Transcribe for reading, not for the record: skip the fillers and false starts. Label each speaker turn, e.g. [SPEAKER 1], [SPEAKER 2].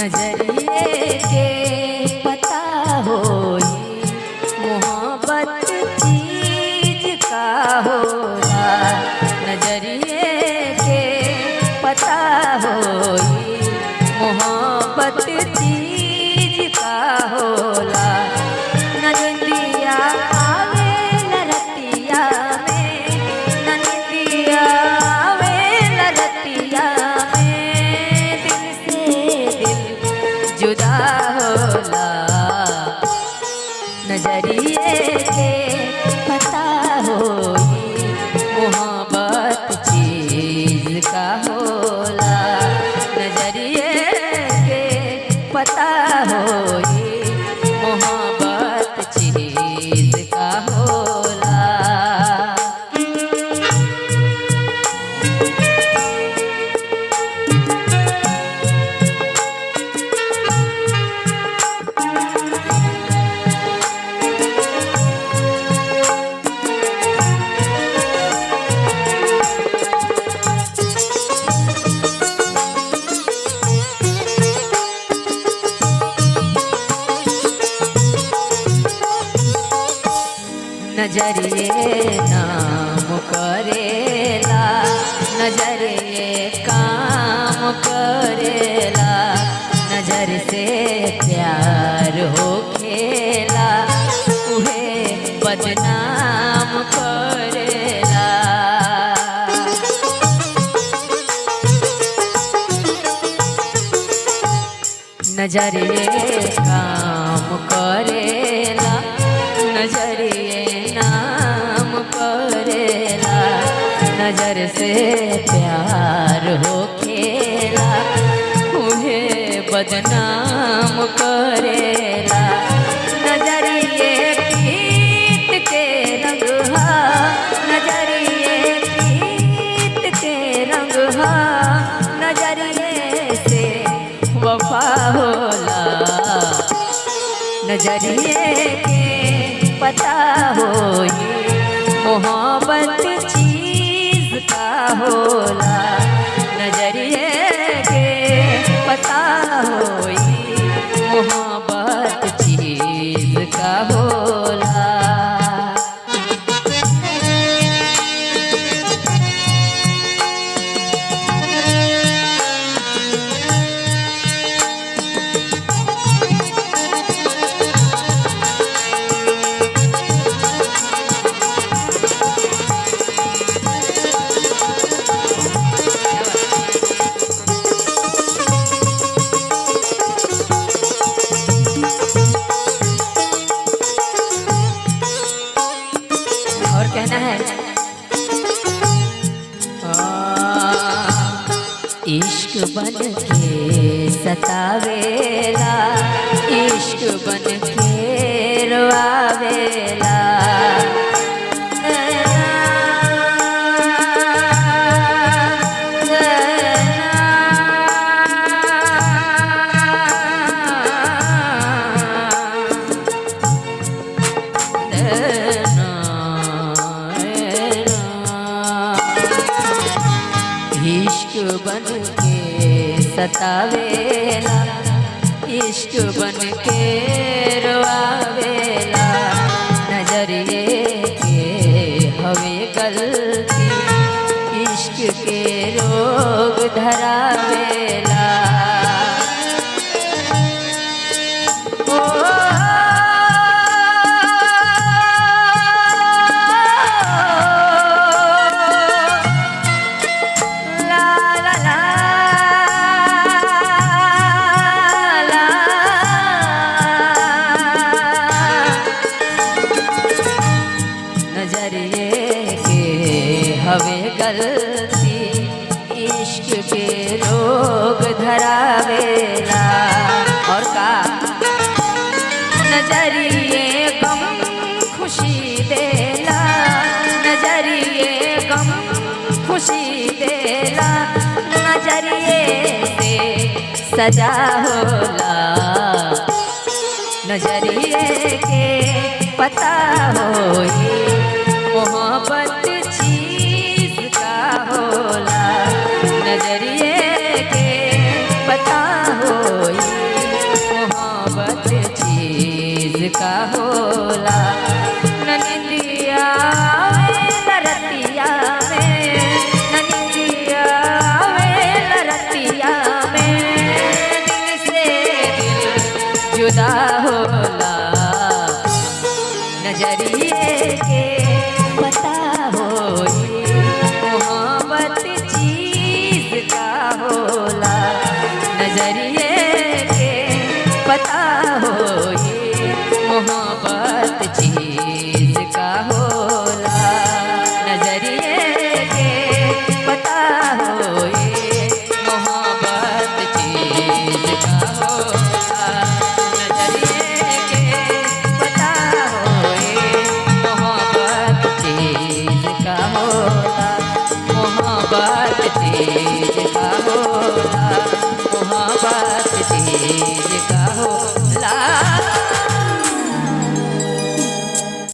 [SPEAKER 1] नजरिए के पता होई मोहब्बत चीज का होला। नजरिए के पता होई मोहब्बत चीज का होला। नंदिया आवे लरतिया में, नंदिया आवे लरतिया में, दिल से दिल जुदा होला। नजरिए के पता होई मोहब्बत चीज का होला। नजरिए के पता होई मोहब्बत चीज का होला। नजरिए नाम करेला, नजरिए काम करेला। नजर से प्यार हो खेला, उहे बदनाम करेला। नजरिए काम करेला, नजरिए नाम करेला। नजर से प्यार हो खेला, उहे बदनाम करेला। नजरिए पीत के रंग हा, नजरिए पीत के रंग हा। नजरिए से वफा होला। नजरिए के पता होई मोहब्बत चीज का होला। नजरिए के पता होई मोहब्बत चीज का होला। कहना है इश्क बन के सतावेला, इश्क बन के रोआवेला। इश्क बन के सतावेला, इश्क बन के रोआवेला। नजरिए के हवे गलती, इश्क के रोग धरावेला। नजरिए के हवे गलती, इश्क के रोग धरावेला। और का नजरिए गम खुशी देला, नजरिए गम खुशी देला। नजरिए से सजा होला। नजरिए के पता होई मोहब्बत चीज का होला। नजरिए के पता होई जुदा होला नजरिए के पता होई मोहब्बत चीज का होला नजरिए के पता होई मोहब्बत चीज का होला नजरिए के पता होई मोहब्बत चीज का होला नजरिए के पता होई मोहब्बत चीज का होला मोहब्बत चीज